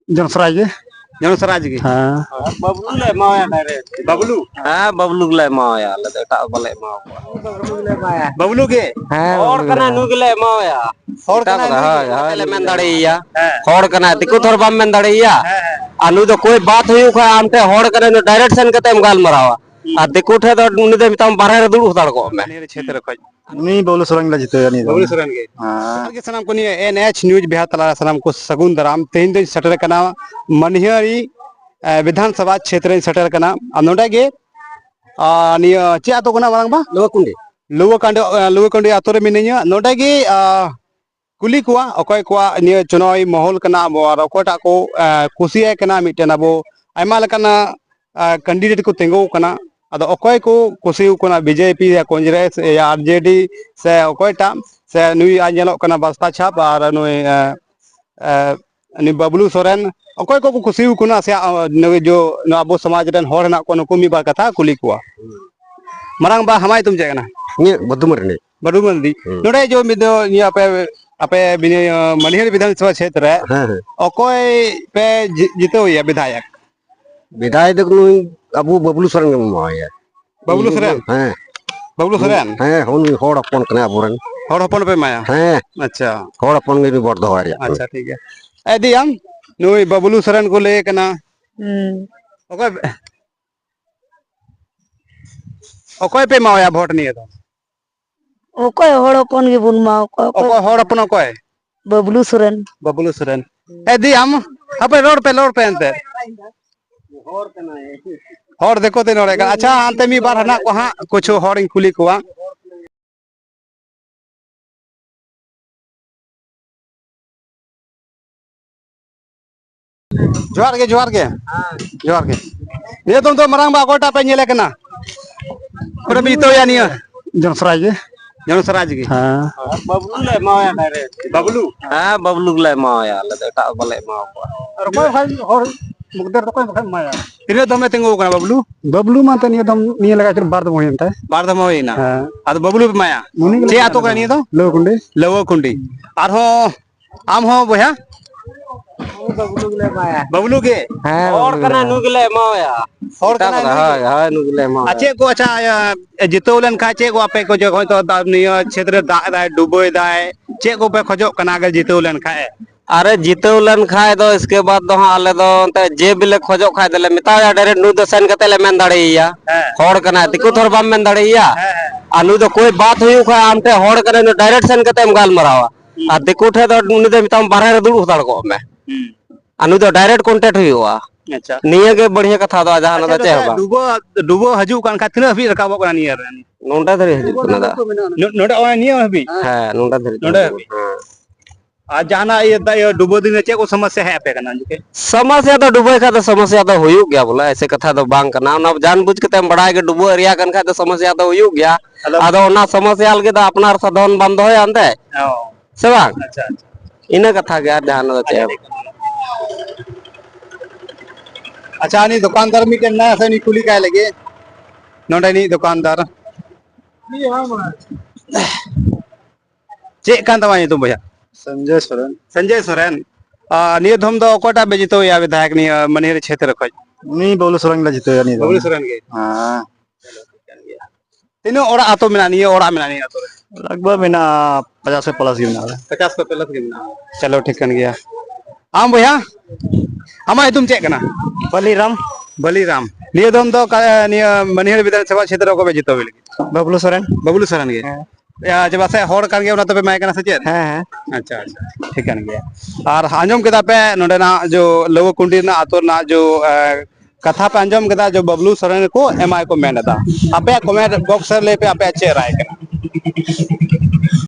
जनसराज के जनसराज की हाँ बबलू ले माया डायरेक्ट बबलू हां बबलू ले माया ले एटा बले माया बबलू के और कना नुगले माया और कना हां ले मेन दाड़ेया और कना तिको थोर बाम मेन दाड़ेया अनु तो कोई बात हुई खा आमते होड़ करे न डायरेक्ट सेन कते गाल मरावा आ दिको ठे तो उनी दे मिताम बाहर रे दुड़ उतार को मैं क्षेत्र खज नहीं बबलू सोरेन ला जीतो यानी बबलू सोरेन के हां के सलाम को नि एनएच न्यूज बिहार तला सलाम को सगुन दराम तेन दे सटर कना मनहियारी विधानसभा क्षेत्र सटर कना नोडा गे निया चे आतो कना मारंग बा लोवकांडी आतो रे मिनिया नोडा गे कुली कुआ अकोय कुआ निया चुनावी माहौल कना और अकोटा को कुसिया कना मिटन अबो आयमा लकना कैंडिडेट को तेंगो कना अदो अकोय को कुसी कना बीजेपी या कांग्रेस या आरजेडी से अकोयटा से नुई आजेलो कना बस्ता छाप और नुई नि बबलू सोरेन अकोय को कुसी कना से जो अबो समाज रन होर ना को नुकुमी बा कथा कुली कुआ मरंग बा हमाय तुम जेना ये बदुमरनी नोडे जो मिदो निया पे अपे मनहियारी विधानसभा क्षेत्र है अकोय पे जीतो या विधायक अबू बबलू सोरेन के माया बबलू सोरेन हैं बबलू सोरेन हैं होन होड़ अपन कने अबोरन होड़ अपन पे माया हैं अच्छा होड़ अपन के बोर्ड दवारी अच्छा ठीक है एदी हम नुई बबलू सोरेन को ले कना ओके ओके पे माया वोट नहीं तो ओके होड़ अपन के बुन मा ओके होड़ अपन ओके बबलू सोरेन एदी हम अपे रोड पे अंते होड़ देखो ते नोड़े का अच्छा अंते मी बार हना को हां कुछ होड़ इन कुली कोआ जोहार के ये तुम तो मरंग बा कोटा पे नेले कना पर भी तो यानी जनसराज के हां बबलू ले माया डायरेक्ट बबलू हां बबलू ले माया ले एटा बले मा और कोई भाई और मुगदर तो कोई माया इरे दमे तेंगो कना बबलू मा त नियदम निय लगा कर बार दम होइनता बार दम होइना अद बबलू पे माया जे आतो का निय तो लवो कुंडी आर हो आम हो भैया बबलू के और कना नुगले माया और कना हां नुगले माया अच्छे को अच्छा जितोलन का चे को आपे को जो तो निय क्षेत्र दाय डुबोय दाय चे को पे खजो कना अगर जितोलन का अरे जितोलन खाए दो इसके बाद दो आले दो जे बिले खजो खाए दले मिता डायरेक्ट नु दो सन कते ले मेन दाड़ेया होड़ कना तिको थोर बाम मेन दाड़ेया अनु तो कोई बात हुई खा आमते होड़ करे नु डायरेक्ट सन कते गाल मरावा आ तिको ठे दो उनी दे मिताम बाहर रे दुड़ उतार को मैं अनु तो डायरेक्ट कांटेक्ट हुआ अच्छा निया के बढ़िया कथा दो जहां ना चे डुबो हजू कान का तिना भी रकाबो कना निया रे नोंडा धरे हजू कना दा नोंडा ओ निया भी हां नोंडा धरे आज जाना ये डुबो दिन चे को समस्या है पे कना के समस्या तो डुबो का तो समस्या तो होयु गया बोला ऐसे कथा तो बांग कना ना जान बुझ के तम बड़ा के डुबो एरिया कन का तो समस्या तो होयु गया आदो ना समस्या के तो अपनार साधन बंद होय अंते से बांग अच्छा इना कथा के ध्यान दो चे अच्छा नी दुकानदार मिटे ना से नी कुली काय लगे नोंडा नी दुकानदार चे कान तमाय तुम भैया संजय सोरेन निय धम दो कोटा बे जितो या विधायक नि मनहियारी क्षेत्र खज नहीं बबलू सोरेन ला जीतो यानी बबलू सोरेन के हां तीनो ओड़ा आतो मिना नि ओड़ा मिना नि आतो लगभग मिना 50 से प्लस गिना 50 पे प्लस गिना चलो ठीक कन गया आम भैया हमाय तुम चेक कना बलीराम निय धम दो निय मनहियारी विधानसभा क्षेत्र को बे जितो बबलू सोरेन के या जब ऐसे होड़ कर गया तो पे मैं कहना सचे हां अच्छा ठीक है गया और आंजम केदा पे नोडे ना जो लवो कुंडी ना आतो ना जो कथा पे आंजम केदा जो बबलू सोरेन को एमआई को मेन दा आपे कमेंट बॉक्स ले पे आपे अच्छे राय करना